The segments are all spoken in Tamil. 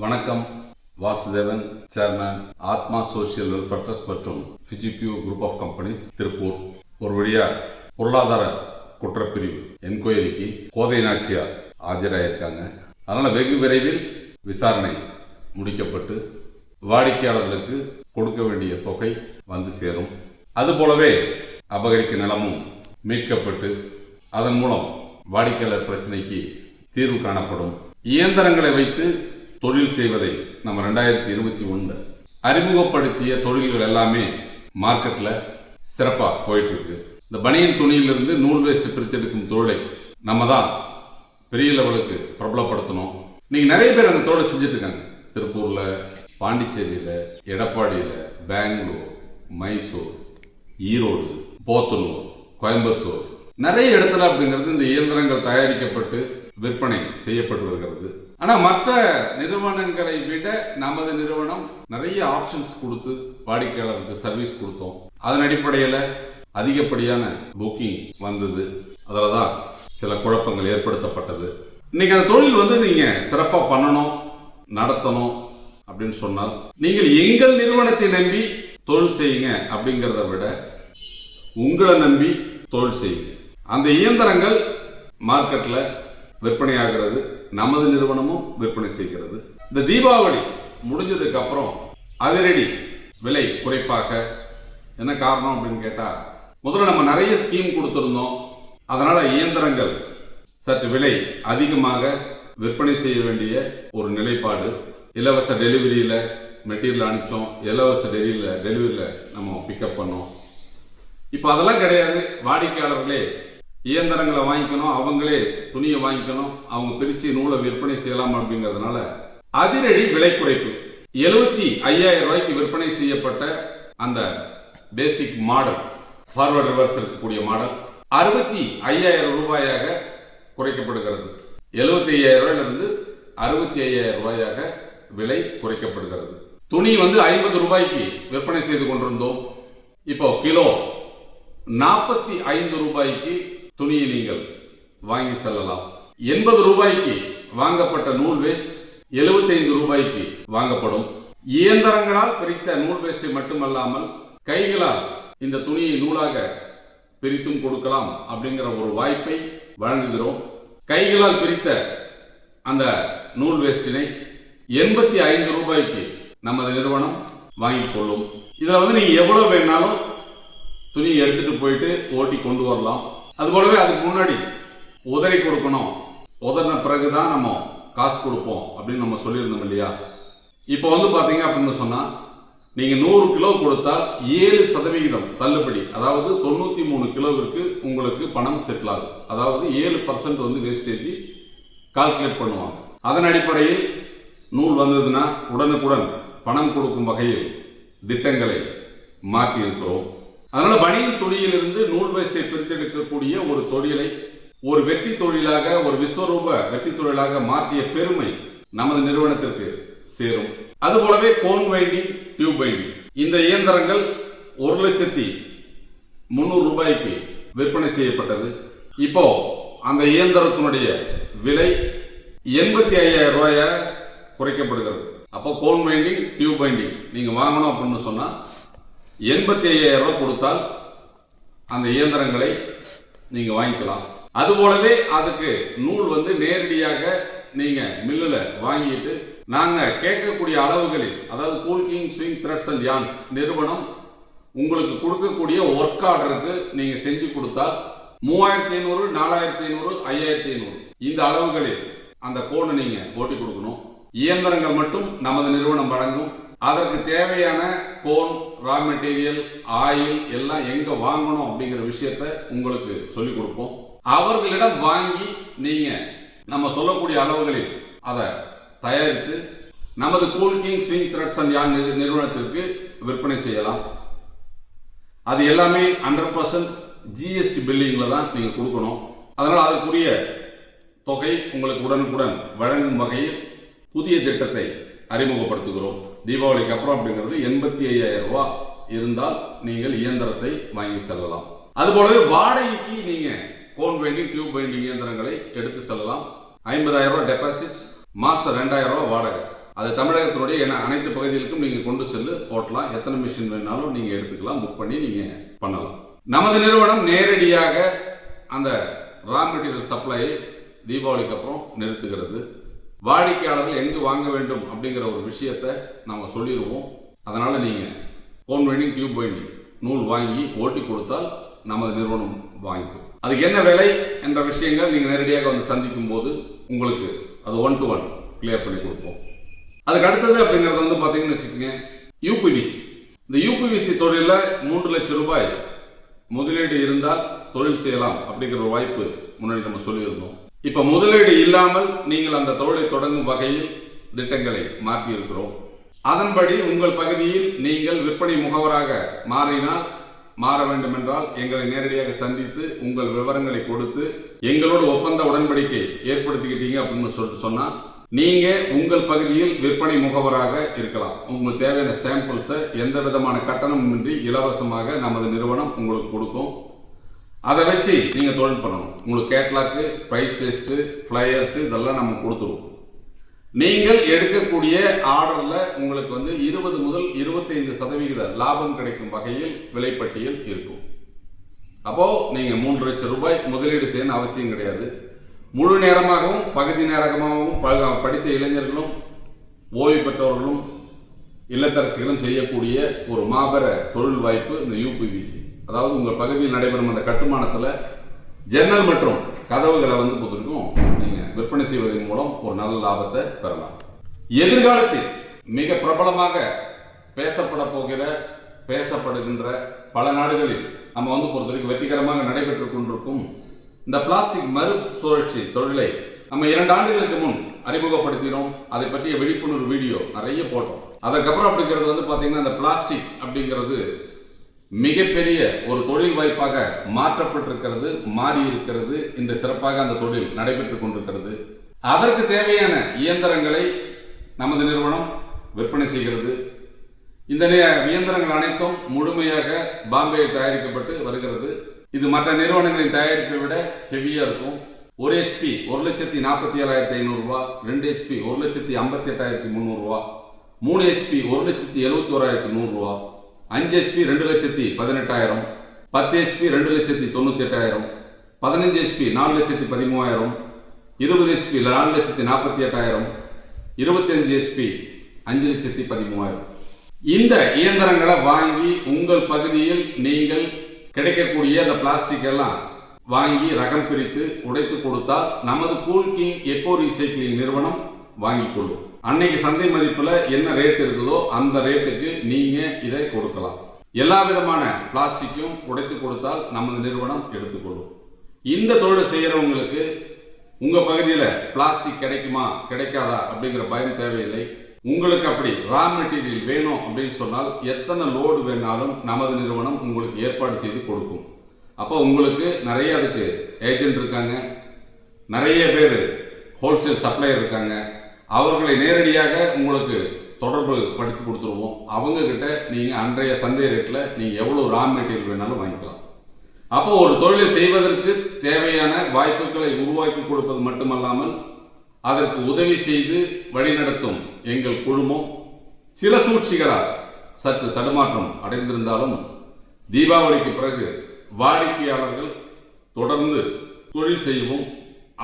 வணக்கம். வாசுதேவன், சேர்மன், ஆத்மா சோசியல் வெல்ஃபேர் ட்ரஸ்ட் மற்றும் ஃபிஜிபியூ குரூப் ஆஃப் கம்பெனிஸ், திருப்பூர். ஒரு வழியா பொருளாதார குற்றப்பிரிவு என்கொயரிக்கு கோதை நாச்சியார் ஆஜராயிருக்காங்க. அதனால வெகு விரைவில் விசாரணை முடிக்கப்பட்டு வாடிக்கையாளர்களுக்கு கொடுக்க வேண்டிய தொகை வந்து சேரும். அதுபோலவே அபகரிக்க நிலமும் மீட்கப்பட்டு அதன் மூலம் வாடிக்கையாளர் பிரச்சனைக்கு தீர்வு காணப்படும். இயந்திரங்களை வைத்து தொழில் செய்வதை நம்ம 2021 அறிமுகப்படுத்திய தொழில்கள் எல்லாமே மார்க்கெட்ல சிறப்பா போயிட்டு இருக்கு. இந்த பனியன் துணியிலிருந்து நூல் வேஸ்ட் பிரித்தெடுக்கும் தொழிலை நம்ம தான் பெரிய லெவலுக்கு பிரபலப்படுத்தணும். நீங்க நிறைய பேர் அந்த தொழிலை செஞ்சுட்டு இருக்காங்க. திருப்பூர்ல, பாண்டிச்சேரியில, எடப்பாடியில, பெங்களூர், மைசூர், ஈரோடு, போத்தனூர், கோயம்புத்தூர், நிறைய இடத்துல அப்படிங்கிறது இந்த இயந்திரங்கள் தயாரிக்கப்பட்டு விற்பனை செய்யப்பட்டு வருகிறது. ஆனா மற்ற நிறுவனங்களை விட நமது நிறுவனம் நிறைய ஆப்ஷன்ஸ் கொடுத்து வாடிக்கையாளருக்கு சர்வீஸ் கொடுத்தோம். அதன் அடிப்படையில் அதிகப்படியான புக்கிங் வந்தது. அதில் தான் சில குழப்பங்கள் ஏற்படுத்தப்பட்டது. இன்னைக்கு அந்த தொழில் நீங்க சிறப்பாக பண்ணணும், நடத்தணும் அப்படின்னு சொன்னால் நீங்கள் எங்கள் நிறுவனத்தை நம்பி தொழில் செய்யுங்க அப்படிங்கிறத விட உங்களை நம்பி தொழில் செய்யுங்க. அந்த இயந்திரங்கள் மார்க்கெட்ல விற்பனை ஆகிறது, நமது நிறுவனமும் விற்பனை செய்கிறது. இந்த தீபாவளி முடிஞ்சதுக்கு அப்புறம் அதிரடி விலை குறைப்பாக என்ன காரணம் அப்படின்னு கேட்டா, முதல்ல நம்ம நிறைய ஸ்கீம் கொடுத்திருந்தோம். அதனால இயந்திரங்கள் சற்று விலை அதிகமாக விற்பனை செய்ய வேண்டிய ஒரு நிலைப்பாடு. இலவச டெலிவரியில மெட்டீரியல் அனுப்பிச்சோம், இலவச டெலிவரியில நம்ம பிக்கப் பண்ணோம். இப்போ அதெல்லாம் கிடையாது. வாடிக்கையாளர்களே இயந்திரங்களை வாங்கிக்கணும், அவங்களே துணியை வாங்கிக்கணும், அவங்க பிரிச்சு நூலை விற்பனை செய்யலாம் அப்படிங்கிறதுனால அதிரடி விலை குறைப்பு. 75,000 ரூபாய்க்கு விற்பனை செய்யப்பட்ட அந்த பேசிக் மாடல், ஃபார்வர்ட் ரிவர்ஸ் இருக்கக்கூடிய மாடல் 65,000 ரூபாயாக குறைக்கப்படுகிறது. 75,000 ரூபாயிலிருந்து 65,000 ரூபாயாக விலை குறைக்கப்படுகிறது. துணி 50 ரூபாய்க்கு விற்பனை செய்து கொண்டிருந்தோம். இப்போ கிலோ 45 ரூபாய்க்கு துணியை நீங்கள் வாங்கி செல்லலாம். 80 ரூபாய்க்கு வாங்கப்பட்ட நூல் வேஸ்ட் 75 ரூபாய்க்கு வாங்கப்படும். இயந்திரங்களால் பிரித்த நூல் வேஸ்டை மட்டுமல்லாமல் கைகளால் இந்த துணியை நூலாக பிரித்தும் கொடுக்கலாம் அப்படிங்கிற ஒரு வாய்ப்பை வழங்குகிறோம். கைகளால் பிரித்த அந்த நூல் வேஸ்டினை 85 ரூபாய்க்கு நமது நிறுவனம் வாங்கிக் கொள்ளும். இதுல நீங்க எவ்வளவு வேணாலும் துணியை எடுத்துட்டு போயிட்டு ஓட்டி கொண்டு வரலாம். அது போலவே அதுக்கு முன்னாடி உதறி கொடுக்கணும், உதறின பிறகுதான் நம்ம காசு கொடுப்போம் அப்படின்னு நம்ம சொல்லியிருந்தோம் இல்லையா. இப்போ பாத்தீங்க அப்படின்னு சொன்னா, நீங்க 100 கிலோ கொடுத்தால் 7% தள்ளுபடி, அதாவது 93 கிலோவிற்கு உங்களுக்கு பணம் செட்டில் ஆகும். அதாவது 7% வேஸ்டேஜ் கால்குலேட் பண்ணுவாங்க. அதன் அடிப்படையில் நூல் வந்ததுன்னா உடனுக்குடன் பணம் கொடுக்கும் வகையில் திட்டங்களை மாற்றி இருக்கிறோம். அதனால பனியன் துணியிலிருந்து நூல் வேஸ்டை பிரித்தெடுக்கக்கூடிய ஒரு தொழிலை ஒரு வெற்றி தொழிலாக, ஒரு விஸ்வரூப வெற்றி தொழிலாக மாற்றிய பெருமை நமது நிறுவனத்திற்கு சேரும். அதுபோலவே கோன் வைண்டிங், டியூப் வைண்டிங், இந்த இயந்திரங்கள் 1,300,000 ரூபாய்க்கு விற்பனை செய்யப்பட்டது. இப்போ அந்த இயந்திரத்தினுடைய விலை 85,000 ரூபாயாக குறைக்கப்படுகிறது. அப்போ கோன் வைண்டிங், டியூப் வைண்டிங் நீங்க வாங்கணும் அப்படின்னு சொன்னா 85,000 ரூபாய் கொடுத்தால் அந்த இயந்திரங்களை நீங்க வாங்கிக்கலாம். அதுபோலவே அதுக்கு நூல் நேரடியாக நீங்க மில்லுல வாங்கிட்டு நாங்க கேட்கக்கூடிய அளவுகளில், அதாவது Coolking swing threads and yarns நிறுவனம் உங்களுக்கு கொடுக்கக்கூடிய ஒர்க் ஆர்டருக்கு நீங்க செஞ்சு கொடுத்தால் 3,500, 4,500, 5,500 இந்த அளவுகளில் அந்த கோனை நீங்க ஓட்டி கொடுக்கணும். இயந்திரங்கள் மட்டும் நமது நிறுவனம் வழங்கும். அதற்கு தேவையான கோன், ரா மெட்டீரியல், ஆயில் எல்லாம் எங்க வாங்கணும் அப்படிங்கிற விஷயத்த உங்களுக்கு சொல்லிக் கொடுப்போம். அவர்களிடம் வாங்கி நீங்க நம்ம சொல்லக்கூடிய அளவுகளில் அதை தயாரித்து நமது கூல்கிங் ஸ்விங் த்ரெட்ஸ் அண்ட் யார்ன் நிறுவனத்திற்கு விற்பனை செய்யலாம். அது எல்லாமே 100% ஜிஎஸ்டி பில்லிங்ல தான் நீங்க கொடுக்கணும். அதனால அதற்குரிய தொகை உங்களுக்கு உடனுக்குடன் வழங்கும் வகையில் புதிய திட்டத்தை அறிமுகப்படுத்துகிறோம். தீபாவளிக்கு அப்புறம் அப்படிங்கிறது 85,000 ரூபாய் இருந்தால் நீங்கள் இயந்திரத்தை வாங்கி செல்லலாம். அதுபோலவே வாடகைக்கு நீங்க கோன் வைண்டிங், டியூப் வைண்டிங் இயந்திரங்களை எடுத்து செல்லலாம். 50,000 ரூபாய் டெபாசிட், மாசம் 2,000 ரூபாய் வாடகை. அது தமிழகத்தினுடைய அனைத்து பகுதிகளுக்கும் நீங்கள் கொண்டு செல்லு ஓட்டலாம். எத்தனை மிஷின் வேணாலும் நீங்கள் எடுத்துக்கலாம், புக் பண்ணி நீங்கள் பண்ணலாம். நமது நிறுவனம் நேரடியாக அந்த ரா மெட்டீரியல் சப்ளையை தீபாவளிக்கு அப்புறம் நிறுத்துகிறது. வாடிக்கையாளர்கள் எங்கு வாங்க வேண்டும் அப்படிங்கிற ஒரு விஷயத்தை நம்ம சொல்லிடுவோம். அதனால் நீங்கள் கோன் வைண்டிங், டியூப் வைண்டிங் நூல் வாங்கி ஓட்டி கொடுத்தால் நமது நிறுவனம் வாங்கிக்கும். அதுக்கு என்ன விலை என்ற விஷயங்கள் நீங்கள் நேரடியாக வந்து சந்திக்கும் போது உங்களுக்கு அது 1-to-1 கிளியர் பண்ணி கொடுப்போம். அதுக்கு அடுத்தது அப்படிங்கிறது வந்து பார்த்தீங்கன்னு வச்சுக்கோங்க, யூபிவிசி. இந்த யூபிவிசி தொழிலில் 3 லட்சம் ரூபாய் முதலீடு இருந்தால் தொழில் செய்யலாம் அப்படிங்கிற ஒரு வாய்ப்பு முன்னாடி நம்ம சொல்லியிருந்தோம். இப்போ முதலீடு இல்லாமல் நீங்கள் அந்த தொழிலை தொடங்கும் வகையில் திட்டங்களை மாற்றி இருக்கிறோம். அதன்படி உங்கள் பகுதியில் நீங்கள் விற்பனை முகவராக மாற வேண்டும் என்றால் எங்களை நேரடியாக சந்தித்து உங்கள் விவரங்களை கொடுத்து எங்களோட ஒப்பந்த உடன்படிக்கை ஏற்படுத்திக்கிட்டீங்க அப்படின்னு சொல்லிட்டு சொன்னா நீங்க உங்கள் பகுதியில் விற்பனை முகவராக இருக்கலாம். உங்களுக்கு தேவையான சாம்பிள்ஸை எந்த விதமான கட்டணமின்றி இலவசமாக நமது நிறுவனம் உங்களுக்கு கொடுக்கும். அதை வச்சு நீங்க தொழில் பண்ணணும். உங்களுக்கு கேட்லாக்கு, பிரைஸ் லிஸ்ட், ஃபிளையர்ஸ் இதெல்லாம் நம்ம கொடுத்துருவோம். நீங்கள் எடுக்கக்கூடிய ஆர்டர்ல உங்களுக்கு வந்து 20 முதல் 25% லாபம் கிடைக்கும் வகையில் விலைப்பட்டியல் இருக்கும். அப்போ நீங்க 3 லட்சம் ரூபாய் முதலீடு செய்யணும் அவசியம் கிடையாது. முழு நேரமாகவும் பகுதி நேரமாகவும் படித்த இளைஞர்களும் ஓய்வு பெற்றவர்களும் இல்லத்தரசிகளும் செய்யக்கூடிய ஒரு மாபெர தொழில் வாய்ப்பு இந்த யூபிவிசி. அதாவது உங்கள் பகுதியில் நடைபெறும் அந்த கட்டுமானத்தில் ஜன்னல் மற்றும் கதவுகளை வந்து கொடுத்துருக்கும். நீங்கள் விற்பனை செய்வதன் மூலம் ஒரு நல்ல லாபத்தை பெறலாம். எதிர்காலத்தில் மிக பிரபலமாக பேசப்படுகின்ற பல நாடுகளில் நம்ம வந்து பொறுத்தவரைக்கும் வெற்றிகரமாக நடைபெற்றுக் கொண்டிருக்கும் இந்த பிளாஸ்டிக் மறுசுழற்சி தொழிலை நம்ம 2 ஆண்டுகளுக்கு முன் அறிமுகப்படுத்தினோம். அதை பற்றிய விழிப்புணர்வு வீடியோ நிறைய போட்டோம். அதுக்கப்புறம் அப்படிங்கிறது வந்து பார்த்தீங்கன்னா இந்த பிளாஸ்டிக் அப்படிங்கிறது மிகப்பெரிய ஒரு தொழில் வாய்ப்பாக மாற்றப்பட்டிருக்கிறது, மாறி இருக்கிறது. இன்று சிறப்பாக அந்த தொழில் நடைபெற்றுக் கொண்டிருக்கிறது. அதற்கு தேவையான இயந்திரங்களை நமது நிறுவனம் விற்பனை செய்கிறது. இந்த இயந்திரங்கள் அனைத்தும் முழுமையாக பாம்பேயில் தயாரிக்கப்பட்டு வருகிறது. இது மற்ற நிறுவனங்களின் தயாரிப்பை விட ஹெவியா இருக்கும். 1 HP 1,47,500 ரூபாய், 2 HP 1,58,300 ரூபாய், 3 HP 1,71,100 ரூபாய், 5 HP 2,18,000, 10 HP 2,98,000, 15 HP 4,13,000, 20 HP 4,48,000, 25 HP 5,13,000. இந்த இயந்திரங்களை வாங்கி உங்கள் பகுதியில் நீங்கள் கிடைக்கக்கூடிய அந்த பிளாஸ்டிக் எல்லாம் வாங்கி ரகம் பிரித்து உடைத்து கொடுத்தால் நமது கூல் கிங் எக்கோ ரீசைக்கிளிங் நிறுவனம் வாங்கிக் கொள்ளும். அன்னைக்கு சந்தை மதிப்புல என்ன ரேட் இருக்குதோ அந்த ரேட்டுக்கு நீங்க இதை கொடுக்கலாம். எல்லா விதமான பிளாஸ்டிக்கும் உடைத்து கொடுத்தால் நமது நிறுவனம் எடுத்துக்கொள்ளும். இந்த தொழிலை செய்யறவங்களுக்கு உங்க பகுதியில பிளாஸ்டிக் கிடைக்குமா கிடைக்காதா அப்படிங்கிற பயம் தேவையில்லை. உங்களுக்கு அப்படி ரா மெட்டீரியல் வேணும் அப்படின்னு சொன்னால் எத்தனை லோடு வேணாலும் நமது நிறுவனம் உங்களுக்கு ஏற்பாடு செய்து கொடுக்கும். அப்போ உங்களுக்கு நிறைய அதுக்கு ஏஜென்ட் இருக்காங்க, நிறைய பேர் ஹோல்சேல் சப்ளையர் இருக்காங்க. அவர்களை நேரடியாக உங்களுக்கு தொடர்பு படுத்தி கொடுத்துருவோம். அவங்க கிட்ட நீங்க அன்றைய சந்தை ரேட்ல நீங்க எவ்வளவு ரா மெட்டீரியல் வேணாலும் வாங்கிக்கலாம். அப்போ ஒரு தொழிலை செய்வதற்கு தேவையான வாய்ப்புகளை உருவாக்கி கொடுப்பது மட்டுமல்லாமல் அதற்கு உதவி செய்து வழிநடத்தும் எங்கள் குழுமம் சில சூழ்ச்சிகளால் சற்று தடுமாற்றம் அடைந்திருந்தாலும் தீபாவளிக்கு பிறகு வாடிக்கையாளர்கள் தொடர்ந்து தொழில் செய்யவும்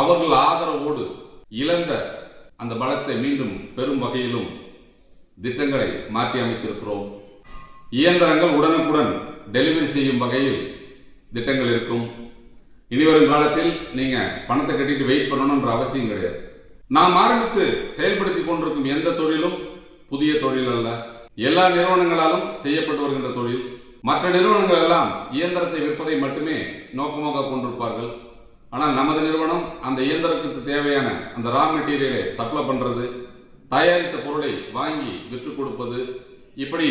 அவர்கள் ஆதரவோடு இழந்த அந்த பலத்தை மீண்டும் பெறும் வகையிலும் திட்டங்களை மாற்றி அமைத்திருக்கிறோம். இயந்திரங்கள் உடனுக்குடன் டெலிவரி செய்யும் வகையில் திட்டங்கள் இருக்கும். இனிவரும் காலத்தில் நீங்க பணத்தை கட்டிட்டு வெயிட் பண்ணணும்ன்ற அவசியம் கிடையாது. நாம் ஆரம்பித்து செயல்படுத்தி கொண்டிருக்கும் எந்த தொழிலும் புதிய தொழில் அல்ல. எல்லா நிறுவனங்களாலும் செய்யப்பட்டு வருகின்ற தொழில். மற்ற நிறுவனங்கள் எல்லாம் இயந்திரத்தை விற்பதை மட்டுமே நோக்கமாக கொண்டிருப்பார்கள். ஆனால் நமது நிறுவனம் அந்த இயந்திரத்துக்கு தேவையான அந்த ரா மெட்டீரியலை சப்ளை பண்றது, தயாரித்த பொருளை வாங்கி விற்று கொடுப்பது, இப்படி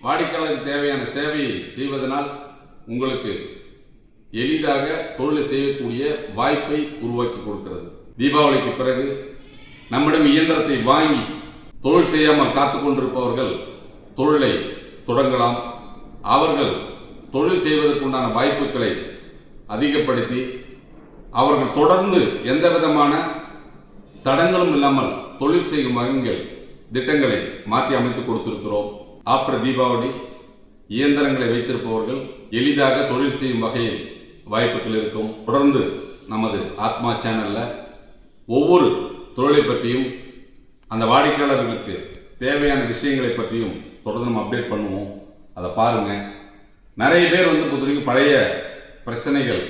வாடிக்கையாளருக்கு தேவையான சேவையை செய்வதனால் உங்களுக்கு எளிதாக தொழிலை செய்யக்கூடிய வாய்ப்பை உருவாக்கி கொடுக்கிறது. தீபாவளிக்கு பிறகு நம்மிடம் இயந்திரத்தை வாங்கி தொழில் செய்யாமல் காத்து கொண்டிருப்பவர்கள் தொழிலை தொடங்கலாம். அவர்கள் தொழில் செய்வதற்குண்டான வாய்ப்புகளை அதிகப்படுத்தி அவர்கள் தொடர்ந்து எந்த விதமான தடங்களும் இல்லாமல் தொழில் செய்யும் வகைகள் திட்டங்களை மாற்றி அமைத்து கொடுத்திருக்கிறோம். ஆஃப்டர் தீபாவளி இயந்திரங்களை வைத்திருப்பவர்கள் எளிதாக தொழில் செய்யும் வகையில் வாய்ப்புகள் இருக்கும். தொடர்ந்து நமது ஆத்மா சேனல்ல ஒவ்வொரு தொழிலை பற்றியும் அந்த வாடிக்கையாளர்களுக்கு தேவையான விஷயங்களை பற்றியும் தொடர்ந்து நம்ம அப்டேட் பண்ணுவோம். அதை பாருங்க. நிறைய பேர் பொறுத்தவரைக்கும் பழைய பிரச்சனைகள்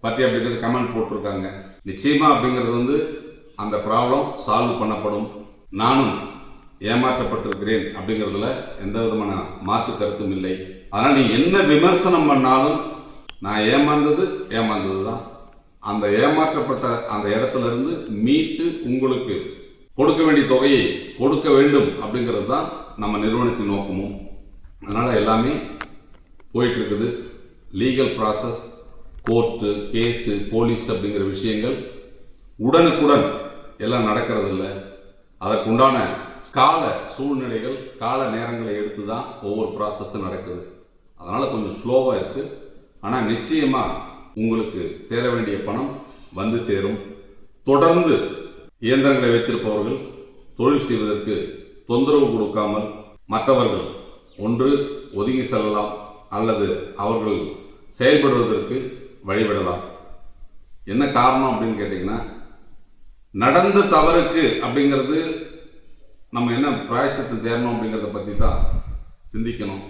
பற்றி அப்படிங்கிறது கமெண்ட் போட்டிருக்காங்க. நிச்சயமா அப்படிங்கிறது அந்த ப்ராப்ளம் சால்வ் பண்ணப்படும். நானும் ஏமாற்றப்பட்டிருக்கிறேன் அப்படிங்கிறதுல எந்த விதமான மாற்று கருத்தும் இல்லை. அதனால் நீ என்ன விமர்சனம் பண்ணாலும் நான் ஏமாந்தது தான். அந்த ஏமாற்றப்பட்ட அந்த இடத்துல இருந்து மீட்டு உங்களுக்கு கொடுக்க வேண்டிய தொகையை கொடுக்க வேண்டும் அப்படிங்கிறது தான் நம்ம நிறுவனத்தின் நோக்கமும். அதனால் எல்லாமே போயிட்டு இருக்குது. Legal process, court, case, police அப்படிங்கிற விஷயங்கள் உடனுக்குடன் எல்லாம் நடக்கிறதில்ல. அதற்குண்டான கால சூழ்நிலைகள், கால நேரங்களை எடுத்து தான் ஒவ்வொரு ப்ராசஸும் நடக்குது. அதனால் கொஞ்சம் ஸ்லோவாக இருக்குது. ஆனால் நிச்சயமாக உங்களுக்கு சேர வேண்டிய பணம் வந்து சேரும். தொடர்ந்து இயந்திரங்களை வைத்திருப்பவர்கள் தொழில் செய்வதற்கு தொந்தரவு கொடுக்காமல் மற்றவர்கள் ஒன்று ஒதுங்கி செல்லலாம் அல்லது அவர்கள் செயல்படுவதற்கு வழிவிடலாம். என்ன காரணம் அப்படின்னு கேட்டிங்கன்னா, நடந்த தவறுக்கு அப்படிங்கிறது நம்ம என்ன பிராயசித்து தேரணும் அப்படிங்கிறத பற்றி தான் சிந்திக்கணும்.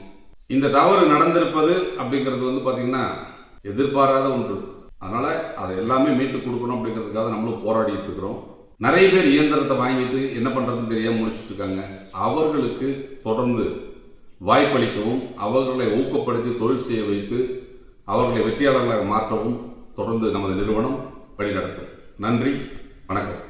இந்த தவறு நடந்திருப்பது அப்படிங்கிறது பார்த்திங்கன்னா எதிர்பாராத ஒன்று. அதனால் அதை எல்லாமே மீட்டு கொடுக்கணும் அப்படிங்கிறதுக்காக நம்மளும் போராடிட்டு இருக்கிறோம். நிறைய பேர் இயந்திரத்தை வாங்கிட்டு என்ன பண்ணுறதுன்னு தெரியாமல் முடிச்சுட்டு இருக்காங்க. அவர்களுக்கு தொடர்ந்து வாய்ப்பளிக்கவும், அவர்களை ஊக்கப்படுத்தி தொழில் செய்ய வைத்து அவர்களை வெற்றியாளர்களாக மாற்றவும் தொடர்ந்து நமது நிறுவனம் வழிநடத்தும். நன்றி, வணக்கம்.